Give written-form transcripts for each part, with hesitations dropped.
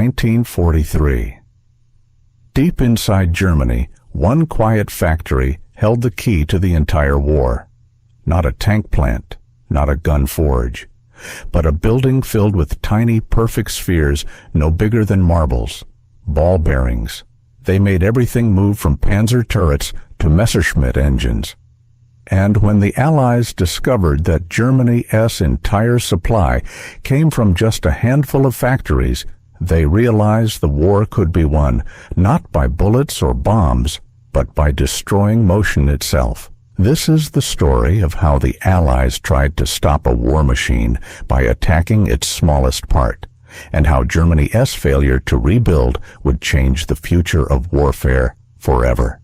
1943. Deep inside Germany, one quiet factory held the key to the entire war. Not a tank plant, not a gun forge, but a building filled with tiny, perfect spheres no bigger than marbles, ball bearings. They made everything move from Panzer turrets to Messerschmitt engines. And when the Allies discovered that Germany's entire supply came from just a handful of factories, they realized the war could be won not by bullets or bombs, but by destroying motion itself. This is the story of how the Allies tried to stop a war machine by attacking its smallest part, and how Germany's failure to rebuild would change the future of warfare forever.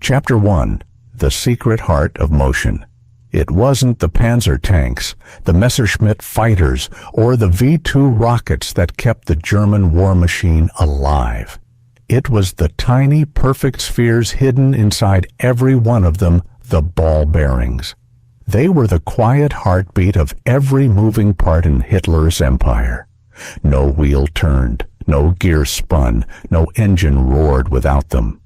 Chapter 1. The Secret Heart of Motion. It wasn't the Panzer tanks, the Messerschmitt fighters, or the V-2 rockets that kept the German war machine alive. It was the tiny, perfect spheres hidden inside every one of them, the ball bearings. They were the quiet heartbeat of every moving part in Hitler's empire. No wheel turned, no gear spun, no engine roared without them.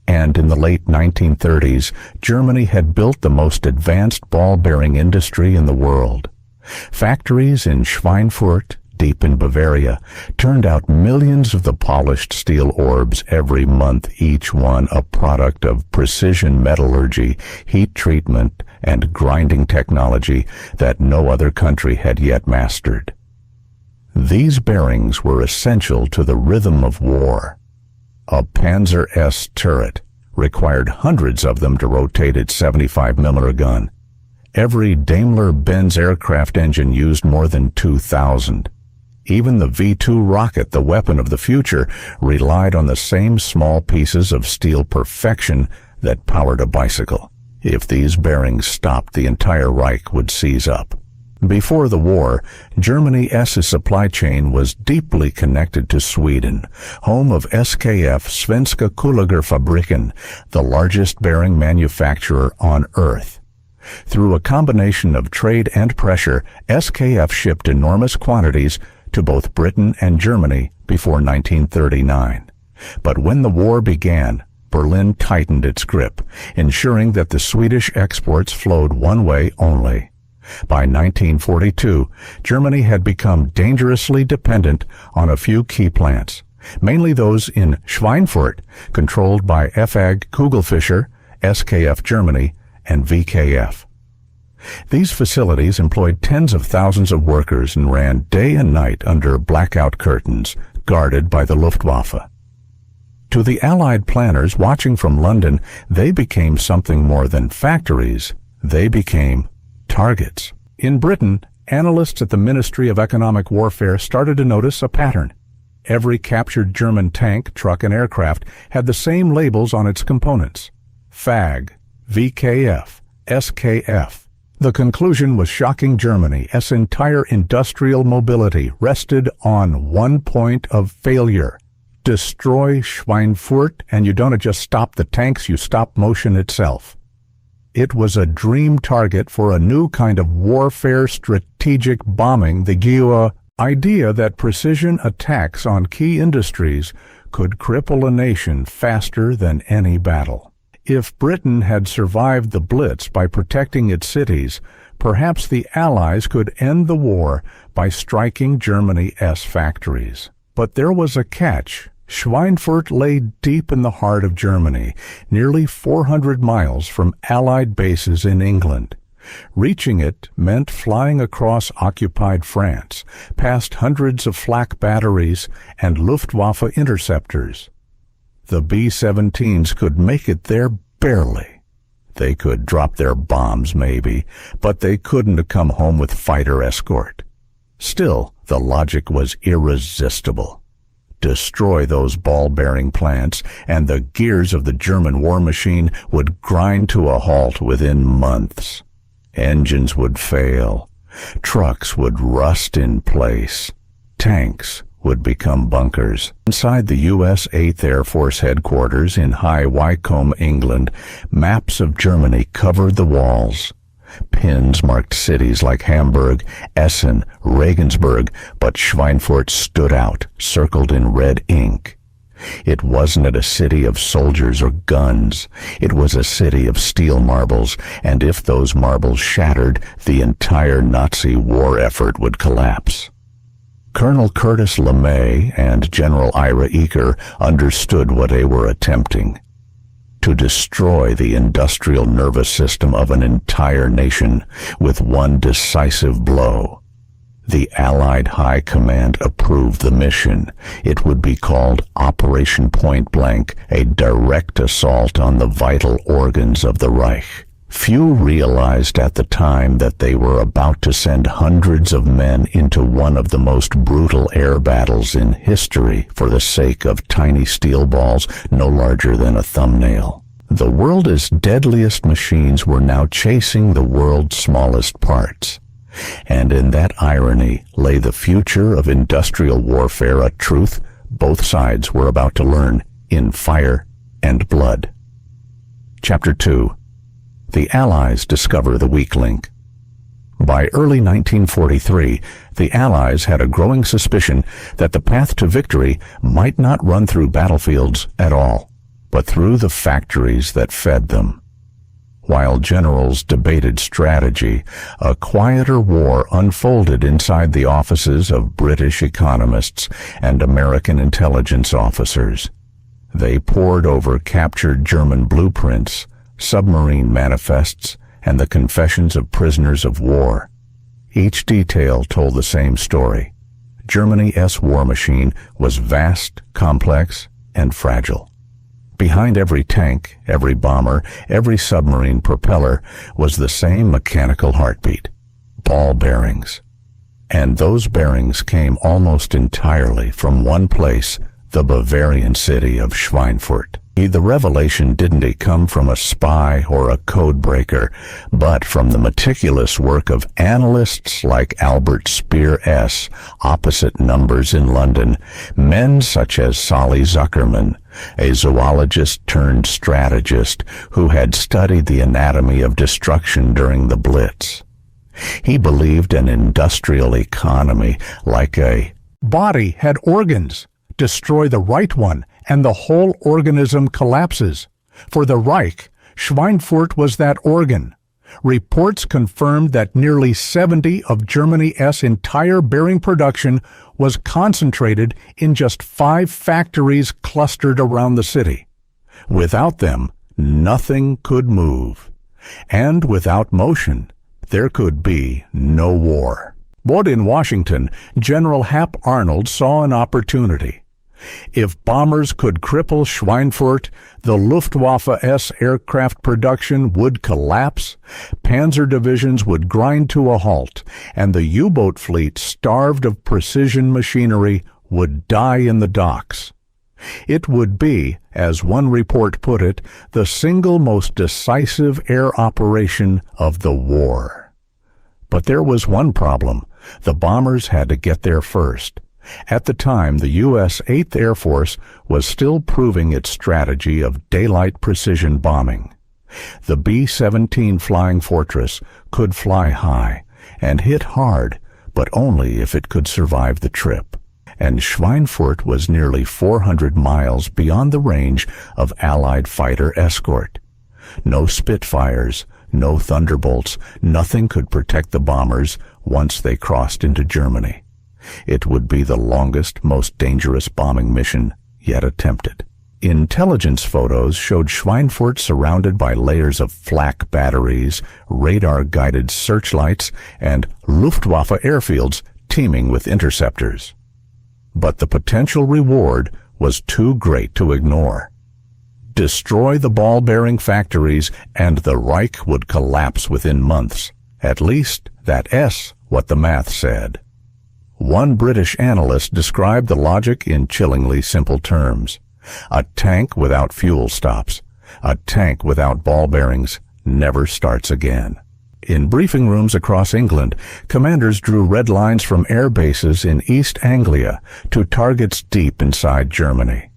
And in the late 1930s, Germany had built the most advanced ball-bearing industry in the world. Factories in Schweinfurt, deep in Bavaria, turned out millions of the polished steel orbs every month, each one a product of precision metallurgy, heat treatment, and grinding technology that no other country had yet mastered. These bearings were essential to the rhythm of war. A Panzer S turret required hundreds of them to rotate its 75mm gun. Every Daimler-Benz aircraft engine used more than 2,000. Even the V-2 rocket, the weapon of the future, relied on the same small pieces of steel perfection that powered a bicycle. If these bearings stopped, the entire Reich would seize up. Before the war, Germany's supply chain was deeply connected to Sweden, home of SKF Svenska Kullerfabriken, the largest bearing manufacturer on Earth. Through a combination of trade and pressure, SKF shipped enormous quantities to both Britain and Germany before 1939. But when the war began, Berlin tightened its grip, ensuring that the Swedish exports flowed one way only. By 1942, Germany had become dangerously dependent on a few key plants, mainly those in Schweinfurt, controlled by FAG Kugelfischer, SKF Germany, and VKF. These facilities employed tens of thousands of workers and ran day and night under blackout curtains, guarded by the Luftwaffe. To the Allied planners watching from London, they became something more than factories. They became targets. In Britain, analysts at the Ministry of Economic Warfare started to notice a pattern. Every captured German tank, truck, and aircraft had the same labels on its components: FAG, VKF, SKF. The conclusion was shocking. Germany's entire industrial mobility rested on one point of failure: destroy Schweinfurt, and you don't just stop the tanks, you stop motion itself. It was a dream target for a new kind of warfare, strategic bombing, the idea that precision attacks on key industries could cripple a nation faster than any battle. If Britain had survived the Blitz by protecting its cities, perhaps the Allies could end the war by striking Germany's factories. But there was a catch. Schweinfurt lay deep in the heart of Germany, nearly 400 miles from Allied bases in England. Reaching it meant flying across occupied France, past hundreds of flak batteries and Luftwaffe interceptors. The B-17s could make it there barely. They could drop their bombs, maybe, but they couldn't have come home with fighter escort. Still, the logic was irresistible. Destroy those ball-bearing plants, and the gears of the German war machine would grind to a halt within months. Engines would fail. Trucks would rust in place. Tanks would become bunkers. Inside the U.S. 8th Air Force headquarters in High Wycombe, England, maps of Germany covered the walls. Pins marked cities like Hamburg, Essen, Regensburg, but Schweinfurt stood out, circled in red ink. It wasn't a city of soldiers or guns. It was a city of steel marbles, and if those marbles shattered, the entire Nazi war effort would collapse. Colonel Curtis LeMay and General Ira Eaker understood what they were attempting: to destroy the industrial nervous system of an entire nation with one decisive blow. The Allied High Command approved the mission. It would be called Operation Point Blank, a direct assault on the vital organs of the Reich. Few realized at the time that they were about to send hundreds of men into one of the most brutal air battles in history for the sake of tiny steel balls no larger than a thumbnail. The world's deadliest machines were now chasing the world's smallest parts. And in that irony lay the future of industrial warfare, a truth both sides were about to learn in fire and blood. Chapter 2. The Allies discover the weak link. By early 1943, the Allies had a growing suspicion that the path to victory might not run through battlefields at all, but through the factories that fed them. While generals debated strategy, a quieter war unfolded inside the offices of British economists and American intelligence officers. They pored over captured German blueprints, submarine manifests, and the confessions of prisoners of war. Each detail told the same story. Germany's war machine was vast, complex, and fragile. Behind every tank, every bomber, every submarine propeller was the same mechanical heartbeat: ball bearings. And those bearings came almost entirely from one place, the Bavarian city of Schweinfurt. The revelation didn't come from a spy or a code breaker, but from the meticulous work of analysts like Albert Speer S., opposite numbers in London, men such as Solly Zuckerman, a zoologist turned strategist who had studied the anatomy of destruction during the Blitz. He believed an industrial economy like a body had organs. Destroy the right one, and the whole organism collapses. For the Reich, Schweinfurt was that organ. Reports confirmed that nearly 70 of Germany's entire bearing production was concentrated in just 5 factories clustered around the city. Without them, nothing could move. And without motion, there could be no war. But in Washington, General Hap Arnold saw an opportunity. If bombers could cripple Schweinfurt, the Luftwaffe's aircraft production would collapse, panzer divisions would grind to a halt, and the U-boat fleet, starved of precision machinery, would die in the docks. It would be, as one report put it, the single most decisive air operation of the war. But there was one problem. The bombers had to get there first. At the time, the U.S. 8th Air Force was still proving its strategy of daylight precision bombing. The B-17 Flying Fortress could fly high and hit hard, but only if it could survive the trip. And Schweinfurt was nearly 400 miles beyond the range of Allied fighter escort. No Spitfires, no Thunderbolts, nothing could protect the bombers once they crossed into Germany. It would be the longest, most dangerous bombing mission yet attempted. Intelligence photos showed Schweinfurt surrounded by layers of flak batteries, radar-guided searchlights, and Luftwaffe airfields teeming with interceptors. But the potential reward was too great to ignore. Destroy the ball-bearing factories, and the Reich would collapse within months. At least, that's what the math said. One British analyst described the logic in chillingly simple terms. A tank without fuel stops. A tank without ball bearings never starts again. In briefing rooms across England, commanders drew red lines from air bases in East Anglia to targets deep inside Germany.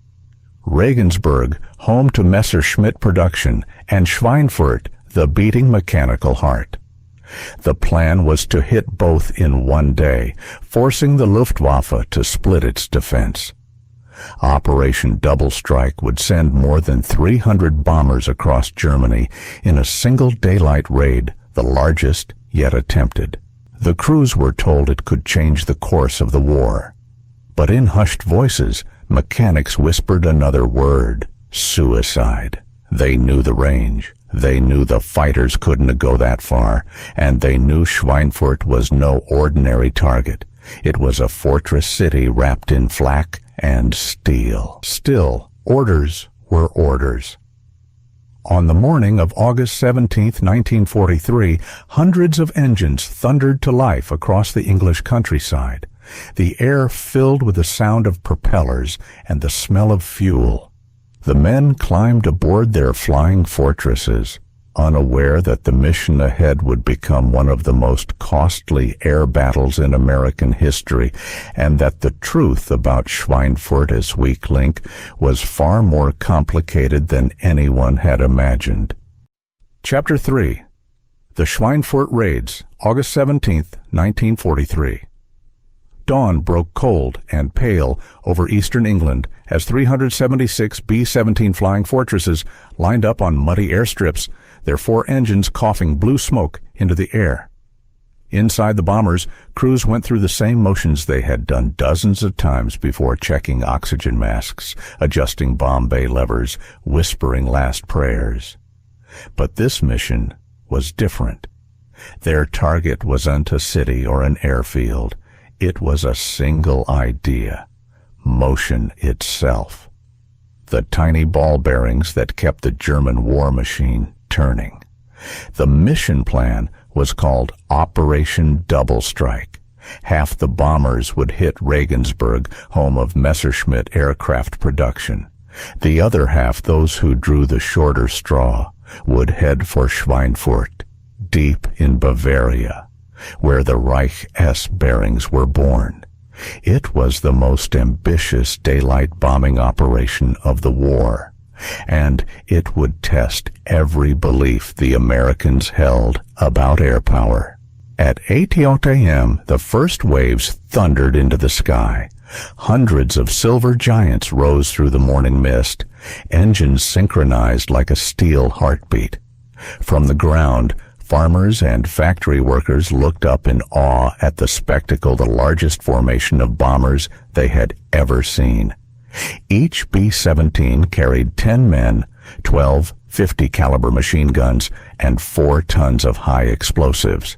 Regensburg, home to Messerschmitt production, and Schweinfurt, the beating mechanical heart. The plan was to hit both in one day, forcing the Luftwaffe to split its defense. Operation Double Strike would send more than 300 bombers across Germany in a single daylight raid, the largest yet attempted. The crews were told it could change the course of the war. But in hushed voices, mechanics whispered another word: suicide. They knew the range. They knew the fighters couldn't go that far, and they knew Schweinfurt was no ordinary target. It was a fortress city wrapped in flak and steel. Still, orders were orders. On the morning of August 17, 1943, hundreds of engines thundered to life across the English countryside, the air filled with the sound of propellers and the smell of fuel. The men climbed aboard their flying fortresses, unaware that the mission ahead would become one of the most costly air battles in American history, and that the truth about Schweinfurt as weak link was far more complicated than anyone had imagined. Chapter 3. The Schweinfurt Raids, August 17, 1943. Dawn broke cold and pale over eastern England as 376 B-17 flying fortresses lined up on muddy airstrips, their 4 engines coughing blue smoke into the air. Inside the bombers, crews went through the same motions they had done dozens of times before, checking oxygen masks, adjusting bomb bay levers, whispering last prayers. But this mission was different. Their target wasn't a city or an airfield. It was a single idea: motion itself. The tiny ball bearings that kept the German war machine turning. The mission plan was called Operation Double Strike. Half the bombers would hit Regensburg, home of Messerschmitt aircraft production. The other half, those who drew the shorter straw, would head for Schweinfurt, deep in Bavaria, where the Reich S bearings were born. It was the most ambitious daylight bombing operation of the war, and it would test every belief the Americans held about air power. At 8:00 a.m., the first waves thundered into the sky. Hundreds of silver giants rose through the morning mist, engines synchronized like a steel heartbeat. From the ground, farmers and factory workers looked up in awe at the spectacle, the largest formation of bombers they had ever seen. Each B-17 carried 10 men, 12 50-caliber machine guns, and 4 tons of high explosives.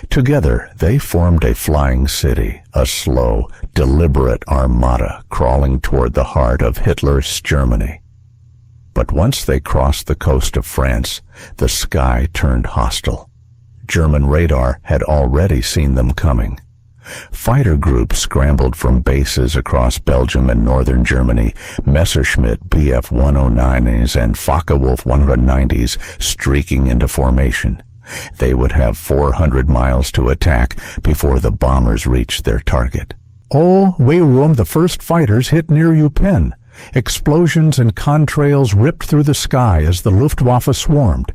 Together, they formed a flying city, a slow, deliberate armada crawling toward the heart of Hitler's Germany. But once they crossed the coast of France, the sky turned hostile. German radar had already seen them coming. Fighter groups scrambled from bases across Belgium and northern Germany, Messerschmitt Bf-109s and Focke-Wulf 190s streaking into formation. They would have 400 miles to attack before the bombers reached their target. Oh, Weyrum, the first fighters hit near Eupen. Explosions and contrails ripped through the sky as the Luftwaffe swarmed.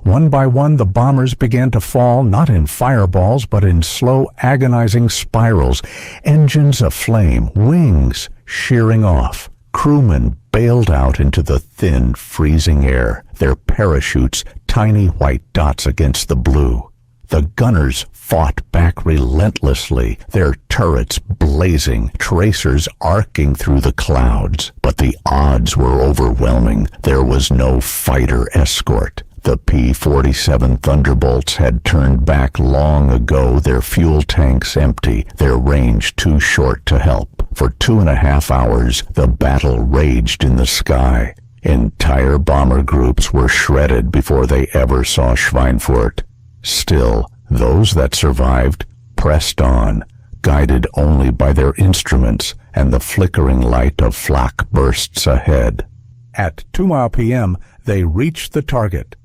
One by one, the bombers began to fall, not in fireballs, but in slow, agonizing spirals, engines aflame, wings shearing off. Crewmen bailed out into the thin, freezing air, their parachutes tiny white dots against the blue. The gunners fought back relentlessly, their turrets blazing, tracers arcing through the clouds. But the odds were overwhelming. There was no fighter escort. The P-47 Thunderbolts had turned back long ago, their fuel tanks empty, their range too short to help. For 2.5 hours, the battle raged in the sky. Entire bomber groups were shredded before they ever saw Schweinfurt. Still, those that survived pressed on, guided only by their instruments and the flickering light of flak bursts ahead. At 2 p.m., they reached the target.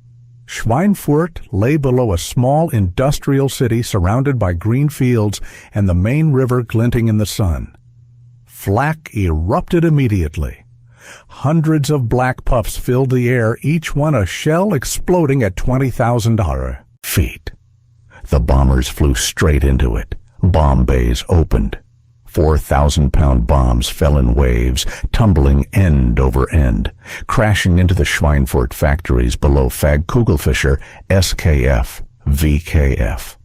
Schweinfurt lay below a small industrial city surrounded by green fields and the main river glinting in the sun. Flak erupted immediately. Hundreds of black puffs filled the air, each one a shell exploding at 20,000 feet. The bombers flew straight into it. Bomb bays opened. 4,000-pound bombs fell in waves, tumbling end over end, crashing into the Schweinfurt factories below Fagkugelfischer, SKF, VKF.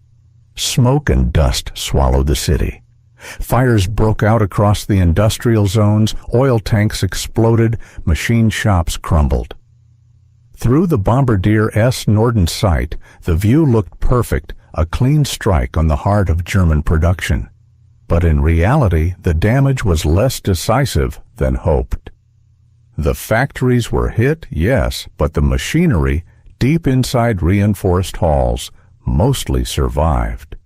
Smoke and dust swallowed the city. Fires broke out across the industrial zones, oil tanks exploded, machine shops crumbled. Through the Bombardier S. Norden sight, the view looked perfect, a clean strike on the heart of German production. But in reality, the damage was less decisive than hoped. The factories were hit, yes, but the machinery, deep inside reinforced halls, mostly survived.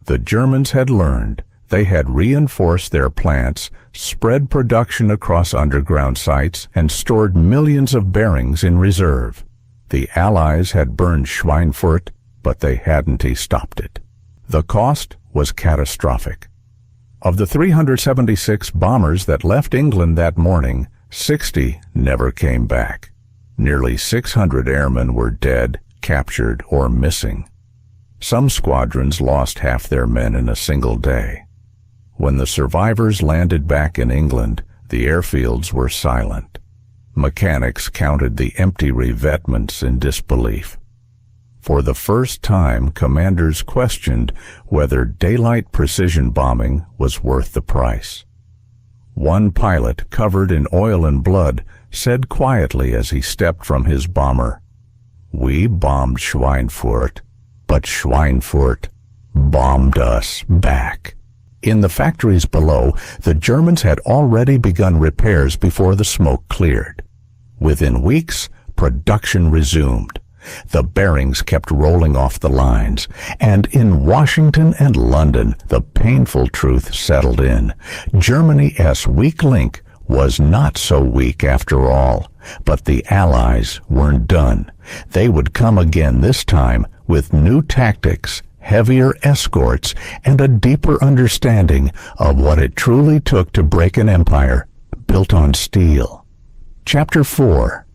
The Germans had learned. They had reinforced their plants, spread production across underground sites, and stored millions of bearings in reserve. The Allies had burned Schweinfurt, but they hadn't stopped it. The cost was catastrophic. Of the 376 bombers that left England that morning, 60 never came back. Nearly 600 airmen were dead, captured, or missing. Some squadrons lost half their men in a single day. When the survivors landed back in England, the airfields were silent. Mechanics counted the empty revetments in disbelief. For the first time, commanders questioned whether daylight precision bombing was worth the price. One pilot, covered in oil and blood, said quietly as he stepped from his bomber, "We bombed Schweinfurt, but Schweinfurt bombed us back." In the factories below, the Germans had already begun repairs before the smoke cleared. Within weeks, production resumed. The bearings kept rolling off the lines, and in Washington and London, the painful truth settled in. Germany's weak link was not so weak after all, but the Allies weren't done. They would come again, this time with new tactics, heavier escorts, and a deeper understanding of what it truly took to break an empire built on steel. Chapter 4.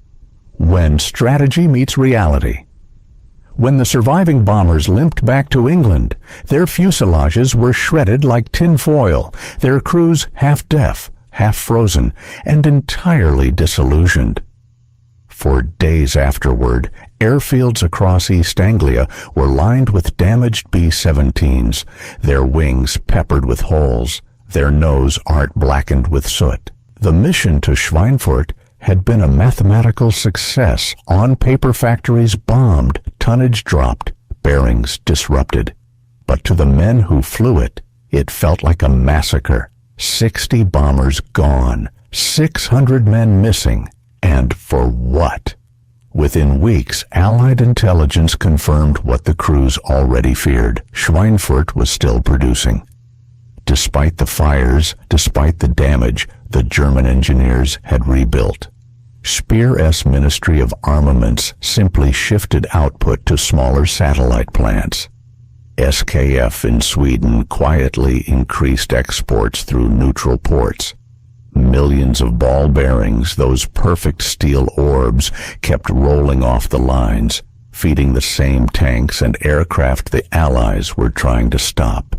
When strategy meets reality. When the surviving bombers limped back to England, their fuselages were shredded like tin foil, their crews half deaf, half frozen, and entirely disillusioned. For days afterward, airfields across East Anglia were lined with damaged B-17s, their wings peppered with holes, their nose art blackened with soot. The mission to Schweinfurt had been a mathematical success. On-paper factories bombed, tonnage dropped, bearings disrupted. But to the men who flew it, it felt like a massacre. 60 bombers gone, 600 men missing. And for what? Within weeks, Allied intelligence confirmed what the crews already feared. Schweinfurt was still producing. Despite the fires, despite the damage, the German engineers had rebuilt. Speer's Ministry of Armaments simply shifted output to smaller satellite plants. SKF in Sweden quietly increased exports through neutral ports. Millions of ball bearings, those perfect steel orbs, kept rolling off the lines, feeding the same tanks and aircraft the Allies were trying to stop.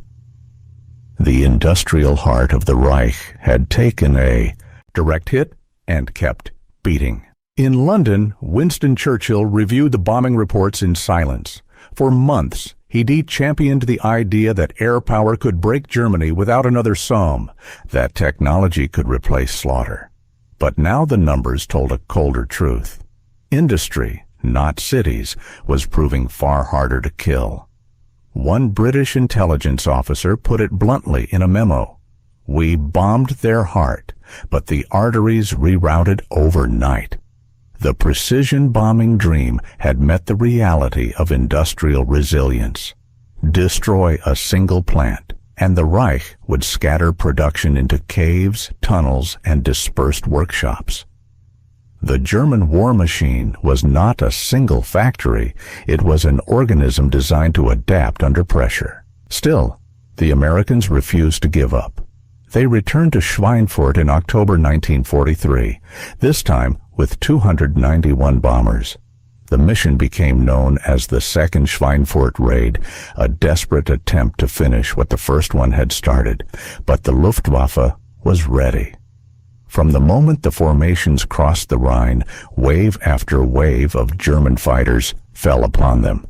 The industrial heart of the Reich had taken a direct hit and kept beating. In London, Winston Churchill reviewed the bombing reports in silence. For months, he championed the idea that air power could break Germany without another Somme, that technology could replace slaughter. But now the numbers told a colder truth. Industry, not cities, was proving far harder to kill. One British intelligence officer put it bluntly in a memo. "We bombed their heart, but the arteries rerouted overnight." The precision bombing dream had met the reality of industrial resilience. Destroy a single plant, and the Reich would scatter production into caves, tunnels, and dispersed workshops. The German war machine was not a single factory. It was an organism designed to adapt under pressure. Still, the Americans refused to give up. They returned to Schweinfurt in October 1943, this time with 291 bombers. The mission became known as the Second Schweinfurt Raid, a desperate attempt to finish what the first one had started. But the Luftwaffe was ready. From the moment the formations crossed the Rhine, wave after wave of German fighters fell upon them.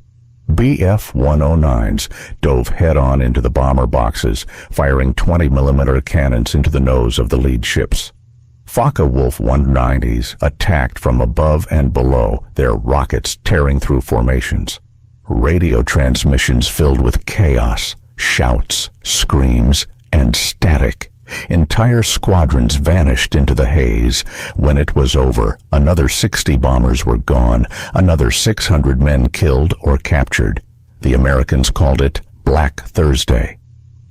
Bf-109s dove head-on into the bomber boxes, firing 20mm cannons into the nose of the lead ships. Focke-Wulf 190s attacked from above and below, their rockets tearing through formations. Radio transmissions filled with chaos, shouts, screams, and static. Entire squadrons vanished into the haze. When it was over, another 60 bombers were gone, another 600 men killed or captured. The Americans called it Black Thursday.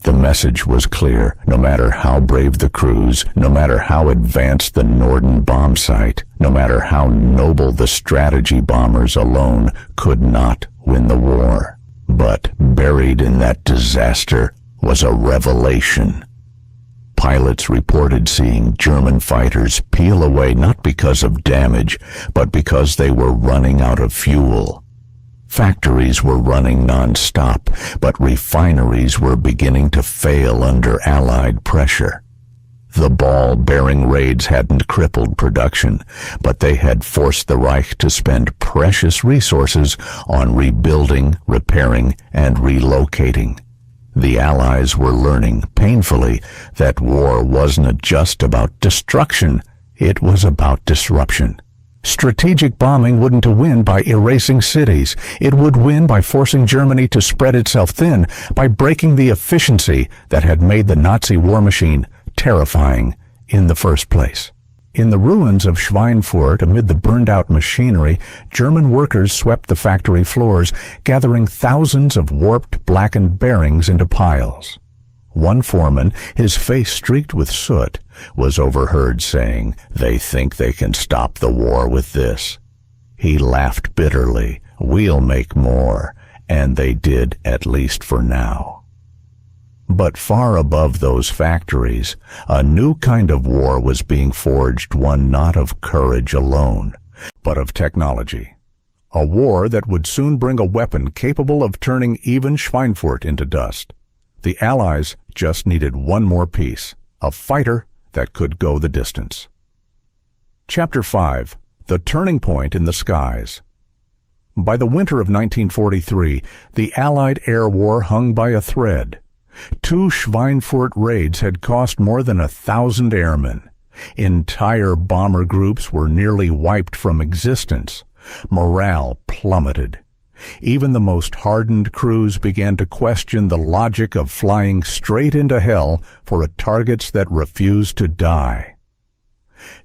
The message was clear. No matter how brave the crews, no matter how advanced the Norden bomb site, no matter how noble the strategy bombers alone could not win the war. But buried in that disaster was a revelation. Pilots reported seeing German fighters peel away not because of damage, but because they were running out of fuel. Factories were running non-stop, but refineries were beginning to fail under Allied pressure. The ball-bearing raids hadn't crippled production, but they had forced the Reich to spend precious resources on rebuilding, repairing, and relocating. The Allies were learning, painfully, that war wasn't just about destruction, it was about disruption. Strategic bombing wouldn't win by erasing cities. It would win by forcing Germany to spread itself thin, by breaking the efficiency that had made the Nazi war machine terrifying in the first place. In the ruins of Schweinfurt, amid the burned-out machinery, German workers swept the factory floors, gathering thousands of warped, blackened bearings into piles. One foreman, his face streaked with soot, was overheard saying, "They think they can stop the war with this." He laughed bitterly. "We'll make more," and they did, at least for now. But far above those factories, a new kind of war was being forged, one not of courage alone, but of technology. A war that would soon bring a weapon capable of turning even Schweinfurt into dust. The Allies just needed one more piece, a fighter that could go the distance. Chapter 5. The Turning Point in the Skies. By the winter of 1943, the Allied air war hung by a thread. 2 Schweinfurt raids had cost more than 1,000 airmen. Entire bomber groups were nearly wiped from existence. Morale plummeted. Even the most hardened crews began to question the logic of flying straight into hell for targets that refused to die.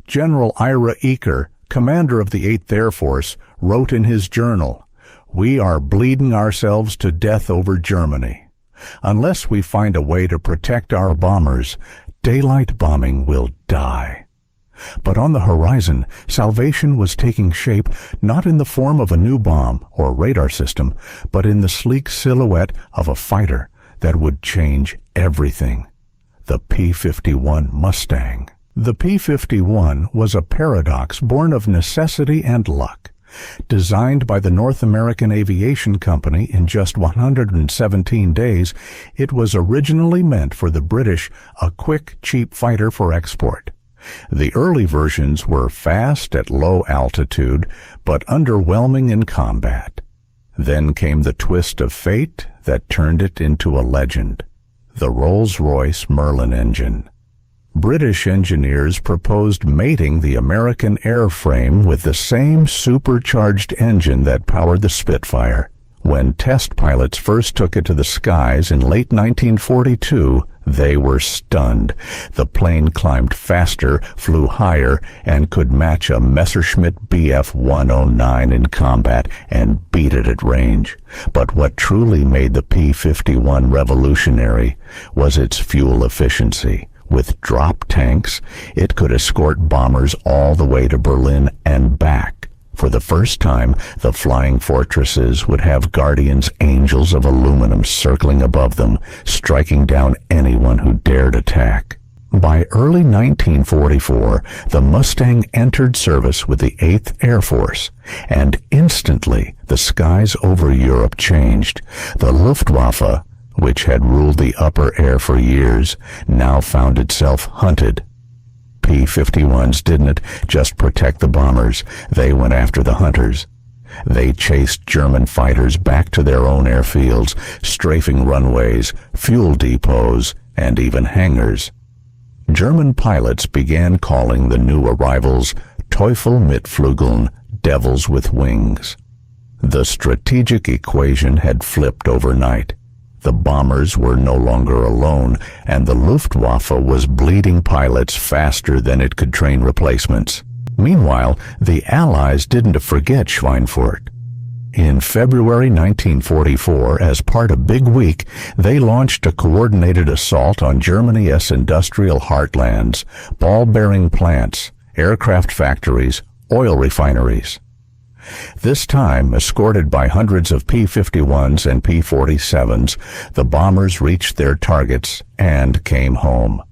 General Ira Eaker, commander of the 8th Air Force, wrote in his journal, "We are bleeding ourselves to death over Germany. Unless we find a way to protect our bombers, daylight bombing will die." But on the horizon, salvation was taking shape not in the form of a new bomb or radar system, but in the sleek silhouette of a fighter that would change everything. The P-51 Mustang. The P-51 was a paradox born of necessity and luck. Designed by the North American Aviation Company in just 117 days, it was originally meant for the British, a quick, cheap fighter for export. The early versions were fast at low altitude, but underwhelming in combat. Then came the twist of fate that turned it into a legend, the Rolls-Royce Merlin engine. British engineers proposed mating the American airframe with the same supercharged engine that powered the Spitfire. When test pilots first took it to the skies in late 1942, they were stunned. The plane climbed faster, flew higher, and could match a Messerschmitt Bf-109 in combat and beat it at range. But what truly made the P-51 revolutionary was its fuel efficiency. With drop tanks, it could escort bombers all the way to Berlin and back. For the first time, the flying fortresses would have Guardian's angels of aluminum circling above them, striking down anyone who dared attack. By early 1944, the Mustang entered service with the 8th Air Force, and instantly the skies over Europe changed. The Luftwaffe, which had ruled the upper air for years, now found itself hunted. P-51s didn't just protect the bombers, they went after the hunters. They chased German fighters back to their own airfields, strafing runways, fuel depots, and even hangars. German pilots began calling the new arrivals Teufel mit Flügeln, devils with wings. The strategic equation had flipped overnight. The bombers were no longer alone, and the Luftwaffe was bleeding pilots faster than it could train replacements. Meanwhile, the Allies didn't forget Schweinfurt. In February 1944, as part of Big Week, they launched a coordinated assault on Germany's industrial heartlands, ball-bearing plants, aircraft factories, oil refineries. This time, escorted by hundreds of P-51s and P-47s, the bombers reached their targets and came home.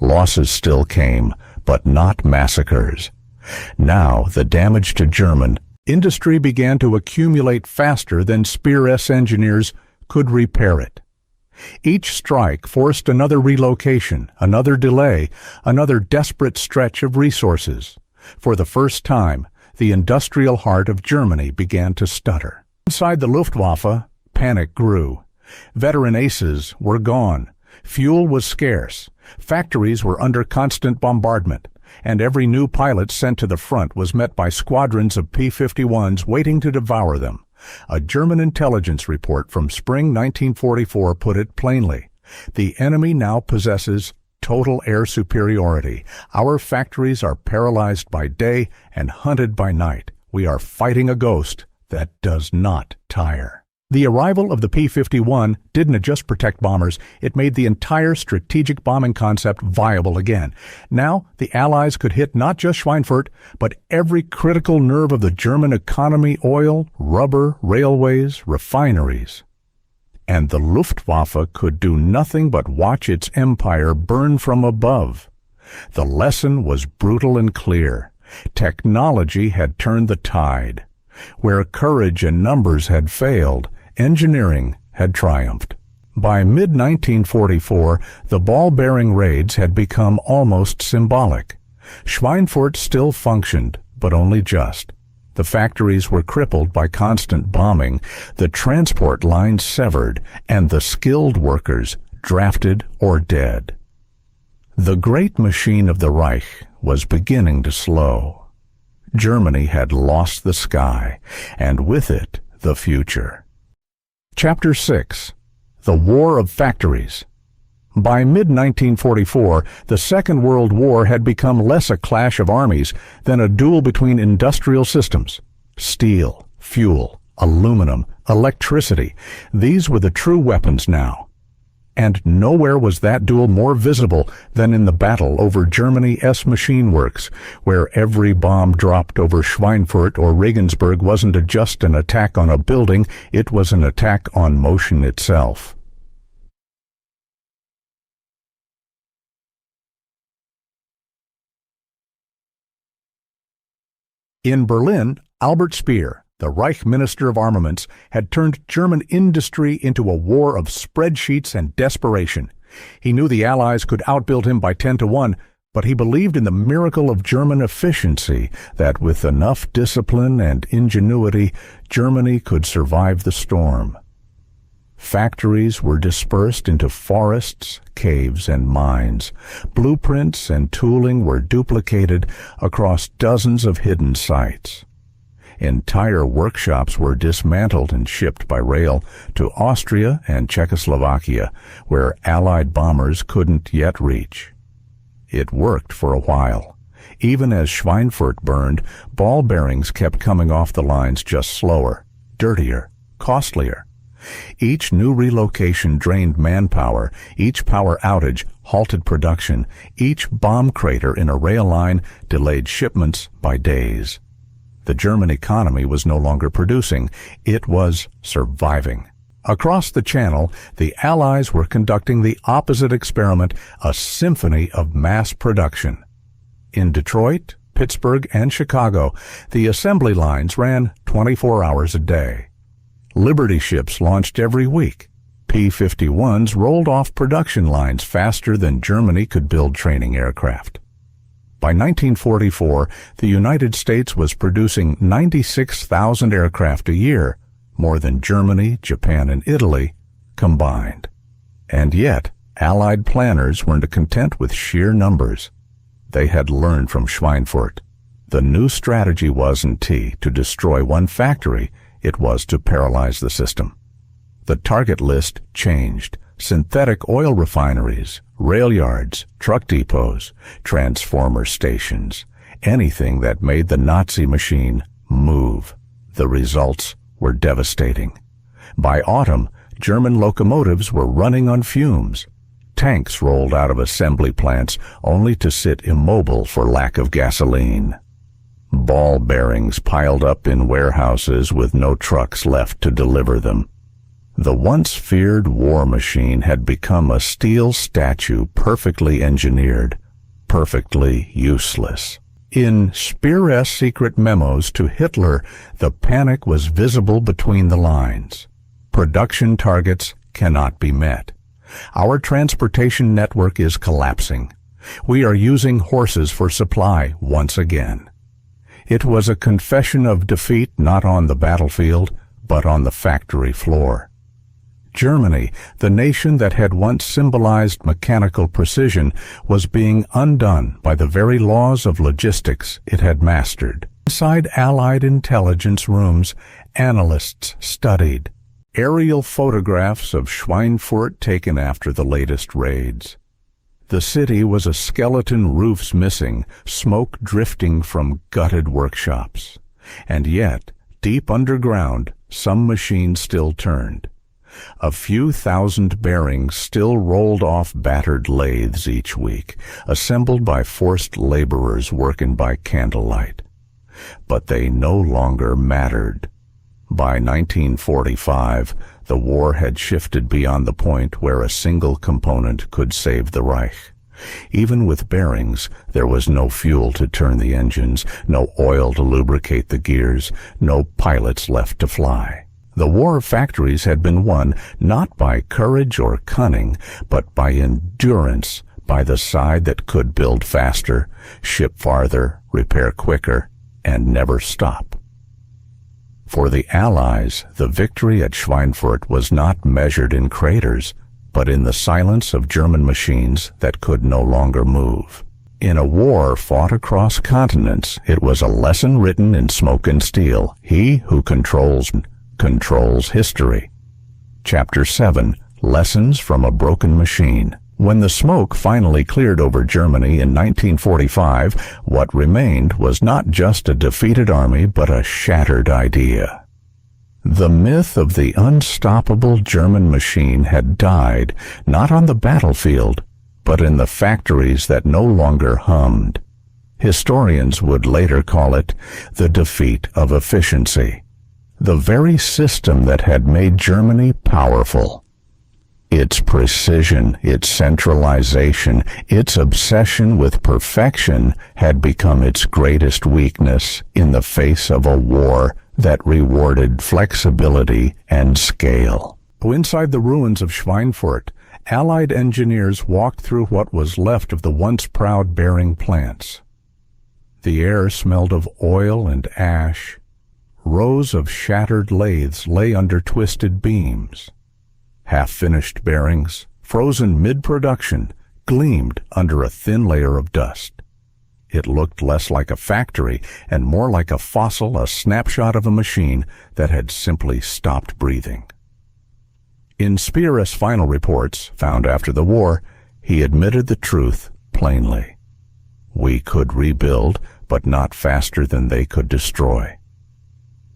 Losses still came, but not massacres. Now, the damage to German industry began to accumulate faster than Spear S engineers could repair it. Each strike forced another relocation, another delay, another desperate stretch of resources. For the first time, the industrial heart of Germany began to stutter. Inside the Luftwaffe, panic grew. Veteran aces were gone. Fuel was scarce. Factories were under constant bombardment, and every new pilot sent to the front was met by squadrons of P-51s waiting to devour them. A German intelligence report from spring 1944 put it plainly. The enemy now possesses total air superiority. Our factories are paralyzed by day and hunted by night. We are fighting a ghost that does not tire. The arrival of the P-51 didn't just protect bombers, it made the entire strategic bombing concept viable again. Now, the Allies could hit not just Schweinfurt, but every critical nerve of the German economy: oil, rubber, railways, refineries. And the Luftwaffe could do nothing but watch its empire burn from above. The lesson was brutal and clear. Technology had turned the tide. Where courage and numbers had failed, engineering had triumphed. By mid-1944, the ball-bearing raids had become almost symbolic. Schweinfurt still functioned, but only just. The factories were crippled by constant bombing, the transport lines severed, and the skilled workers drafted or dead. The great machine of the Reich was beginning to slow. Germany had lost the sky, and with it, the future. Chapter 6. The War of Factories. By mid-1944, the Second World War had become less a clash of armies than a duel between industrial systems. Steel, fuel, aluminum, electricity, these were the true weapons now. And nowhere was that duel more visible than in the battle over Germany's machine works, where every bomb dropped over Schweinfurt or Regensburg wasn't just an attack on a building, it was an attack on motion itself. In Berlin, Albert Speer, the Reich Minister of Armaments, had turned German industry into a war of spreadsheets and desperation. He knew the Allies could outbuild him by 10-1, but he believed in the miracle of German efficiency, that with enough discipline and ingenuity, Germany could survive the storm. Factories were dispersed into forests, caves, and mines. Blueprints and tooling were duplicated across dozens of hidden sites. Entire workshops were dismantled and shipped by rail to Austria and Czechoslovakia, where Allied bombers couldn't yet reach. It worked for a while. Even as Schweinfurt burned, ball bearings kept coming off the lines just slower, dirtier, costlier. Each new relocation drained manpower, each power outage halted production, each bomb crater in a rail line delayed shipments by days. The German economy was no longer producing, it was surviving. Across the Channel, the Allies were conducting the opposite experiment, a symphony of mass production. In Detroit, Pittsburgh, and Chicago, the assembly lines ran 24 hours a day. Liberty ships launched every week. P-51s rolled off production lines faster than Germany could build training aircraft. By 1944, the United States was producing 96,000 aircraft a year, more than Germany, Japan, and Italy combined. And yet, Allied planners weren't content with sheer numbers. They had learned from Schweinfurt. The new strategy wasn't to destroy one factory, it was to paralyze the system. The target list changed. Synthetic oil refineries, rail yards, truck depots, transformer stations, anything that made the Nazi machine move. The results were devastating. By autumn, German locomotives were running on fumes. Tanks rolled out of assembly plants only to sit immobile for lack of gasoline. Ball bearings piled up in warehouses with no trucks left to deliver them. The once feared war machine had become a steel statue, perfectly engineered, perfectly useless. In Speer's secret memos to Hitler, the panic was visible between the lines. Production targets cannot be met. Our transportation network is collapsing. We are using horses for supply once again. It was a confession of defeat not on the battlefield, but on the factory floor. Germany, the nation that had once symbolized mechanical precision, was being undone by the very laws of logistics it had mastered. Inside Allied intelligence rooms, analysts studied aerial photographs of Schweinfurt taken after the latest raids. The city was a skeleton, roofs missing, smoke drifting from gutted workshops. And yet, deep underground, some machines still turned. A few thousand bearings still rolled off battered lathes each week, assembled by forced laborers working by candlelight. But they no longer mattered. By 1945, the war had shifted beyond the point where a single component could save the Reich. Even with bearings, there was no fuel to turn the engines, no oil to lubricate the gears, no pilots left to fly. The war of factories had been won not by courage or cunning, but by endurance, by the side that could build faster, ship farther, repair quicker, and never stop. For the Allies, the victory at Schweinfurt was not measured in craters, but in the silence of German machines that could no longer move. In a war fought across continents, it was a lesson written in smoke and steel. He who controls history. Chapter 7, Lessons from a Broken Machine. When the smoke finally cleared over Germany in 1945, what remained was not just a defeated army, but a shattered idea. The myth of the unstoppable German machine had died, not on the battlefield, but in the factories that no longer hummed. Historians would later call it the defeat of efficiency. The very system that had made Germany powerful. Its precision, its centralization, its obsession with perfection had become its greatest weakness in the face of a war that rewarded flexibility and scale. Inside the ruins of Schweinfurt, Allied engineers walked through what was left of the once proud bearing plants. The air smelled of oil and ash. Rows of shattered lathes lay under twisted beams. Half-finished bearings, frozen mid-production, gleamed under a thin layer of dust. It looked less like a factory and more like a fossil, a snapshot of a machine that had simply stopped breathing. In Speer's final reports, found after the war, he admitted the truth plainly. We could rebuild, but not faster than they could destroy.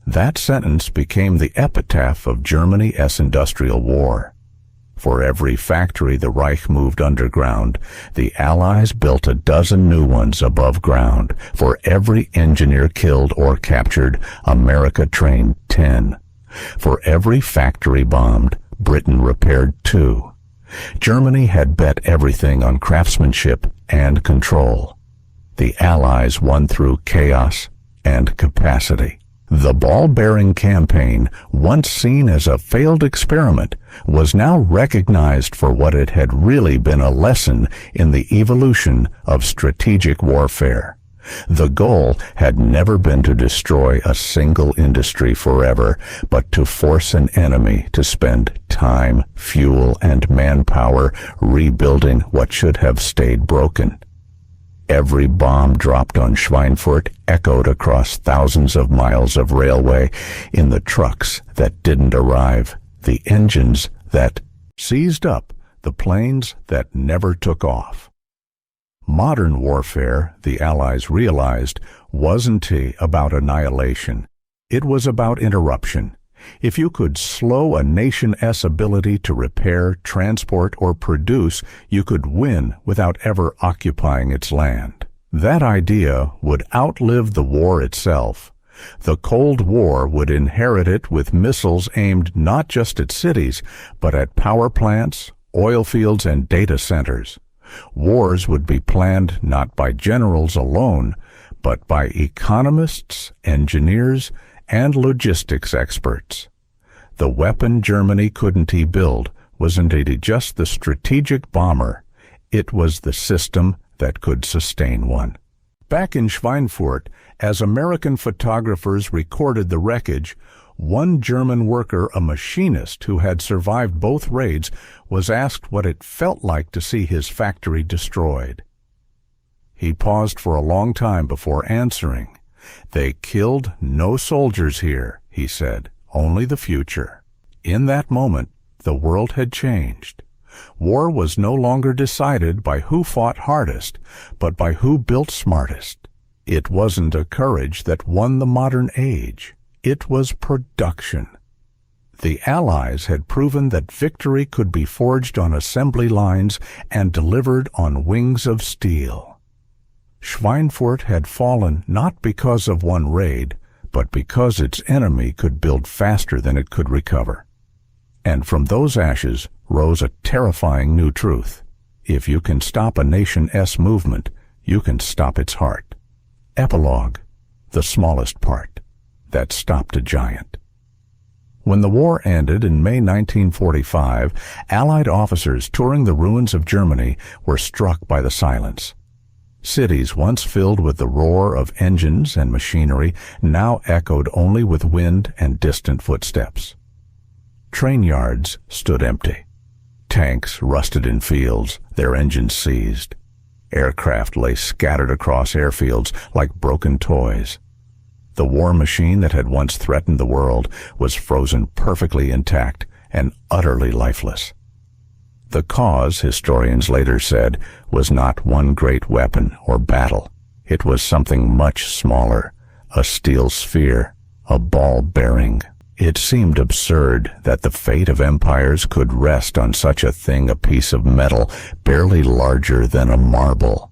That sentence became the epitaph of Germany's industrial war. For every factory the Reich moved underground, the Allies built a dozen new ones above ground. For every engineer killed or captured, America trained 10. For every factory bombed, Britain repaired 2. Germany had bet everything on craftsmanship and control. The Allies won through chaos and capacity. The ball-bearing campaign, once seen as a failed experiment, was now recognized for what it had really been, a lesson in the evolution of strategic warfare. The goal had never been to destroy a single industry forever, but to force an enemy to spend time, fuel, and manpower rebuilding what should have stayed broken. Every bomb dropped on Schweinfurt echoed across thousands of miles of railway, in the trucks that didn't arrive, the engines that seized up, the planes that never took off. Modern warfare, the Allies realized, wasn't about annihilation. It was about interruption. If you could slow a nation's ability to repair, transport, or produce, you could win without ever occupying its land. That idea would outlive the war itself. The Cold War would inherit it with missiles aimed not just at cities, but at power plants, oil fields, and data centers. Wars would be planned not by generals alone, but by economists, engineers, and logistics experts. The weapon Germany couldn't build was indeed just the strategic bomber. It was the system that could sustain one. Back in Schweinfurt, as American photographers recorded the wreckage, one German worker, a machinist who had survived both raids, was asked what it felt like to see his factory destroyed. He paused for a long time before answering. "They killed no soldiers here," he said, "only the future." In that moment, the world had changed. War was no longer decided by who fought hardest, but by who built smartest. It wasn't a courage that won the modern age. It was production. The Allies had proven that victory could be forged on assembly lines and delivered on wings of steel. Schweinfurt had fallen not because of one raid, but because its enemy could build faster than it could recover. And from those ashes rose a terrifying new truth. If you can stop a nation's movement, you can stop its heart. Epilogue, the smallest part that stopped a giant. When the war ended in May 1945, Allied officers touring the ruins of Germany were struck by the silence. Cities once filled with the roar of engines and machinery now echoed only with wind and distant footsteps. Train yards stood empty. Tanks rusted in fields, their engines seized. Aircraft lay scattered across airfields like broken toys. The war machine that had once threatened the world was frozen perfectly intact and utterly lifeless. The cause, historians later said, was not one great weapon or battle. It was something much smaller, a steel sphere, a ball bearing. It seemed absurd that the fate of empires could rest on such a thing, a piece of metal barely larger than a marble.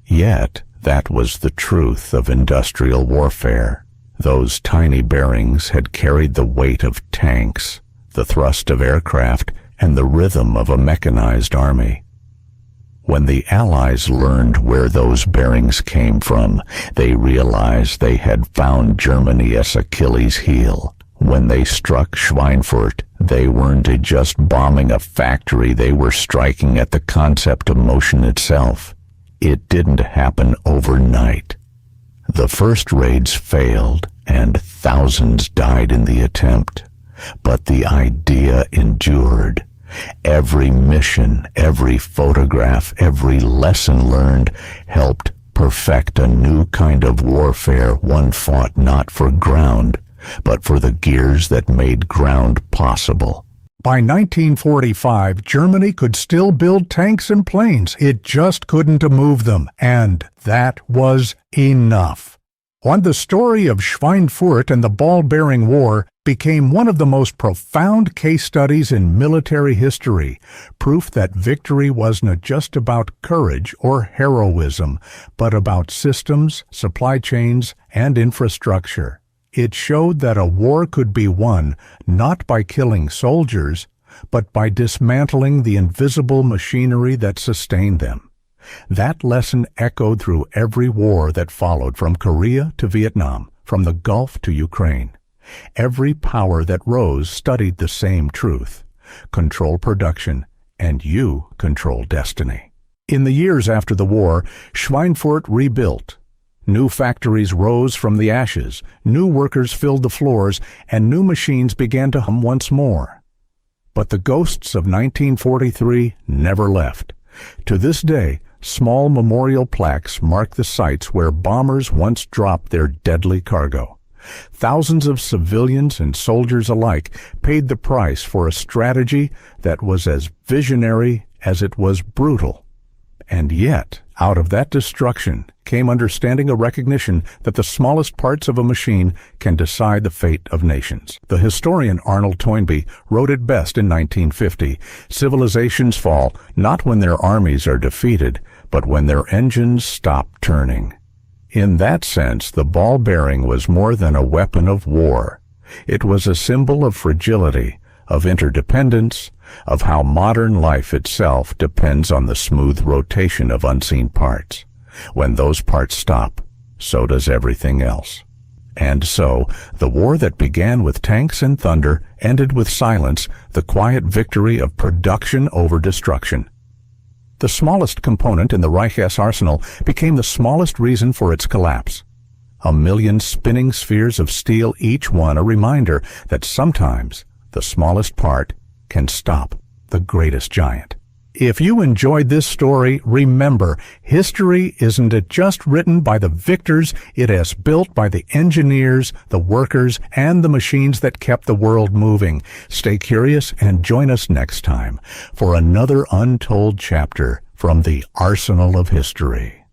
Yet, that was the truth of industrial warfare. Those tiny bearings had carried the weight of tanks, the thrust of aircraft, and the rhythm of a mechanized army. When the Allies learned where those bearings came from, they realized they had found Germany's Achilles heel. When they struck Schweinfurt, they weren't just bombing a factory, they were striking at the concept of motion itself. It didn't happen overnight. The first raids failed, and thousands died in the attempt. But the idea endured. Every mission, every photograph, every lesson learned helped perfect a new kind of warfare, one fought not for ground, but for the gears that made ground possible. By 1945, Germany could still build tanks and planes. It just couldn't move them, and that was enough. And the story of Schweinfurt and the ball-bearing war became one of the most profound case studies in military history, proof that victory wasn't just about courage or heroism, but about systems, supply chains, and infrastructure. It showed that a war could be won not by killing soldiers, but by dismantling the invisible machinery that sustained them. That lesson echoed through every war that followed, from Korea to Vietnam, from the Gulf to Ukraine. Every power that rose studied the same truth: control production, and you control destiny. In the years after the war, Schweinfurt rebuilt. New factories rose from the ashes, new workers filled the floors, and new machines began to hum once more. But the ghosts of 1943 never left. To this day, small memorial plaques mark the sites where bombers once dropped their deadly cargo. Thousands of civilians and soldiers alike paid the price for a strategy that was as visionary as it was brutal. And yet, out of that destruction came understanding, a recognition that the smallest parts of a machine can decide the fate of nations. The historian Arnold Toynbee wrote it best in 1950, "Civilizations fall not when their armies are defeated, but when their engines stop turning." In that sense, the ball bearing was more than a weapon of war. It was a symbol of fragility, of interdependence, of how modern life itself depends on the smooth rotation of unseen parts. When those parts stop, so does everything else. And so, the war that began with tanks and thunder ended with silence, the quiet victory of production over destruction. The smallest component in the Reich's arsenal became the smallest reason for its collapse. A million spinning spheres of steel, each one a reminder that sometimes the smallest part can stop the greatest giant. If you enjoyed this story, remember, history isn't just written by the victors, it is built by the engineers, the workers, and the machines that kept the world moving. Stay curious and join us next time for another untold chapter from the arsenal of history.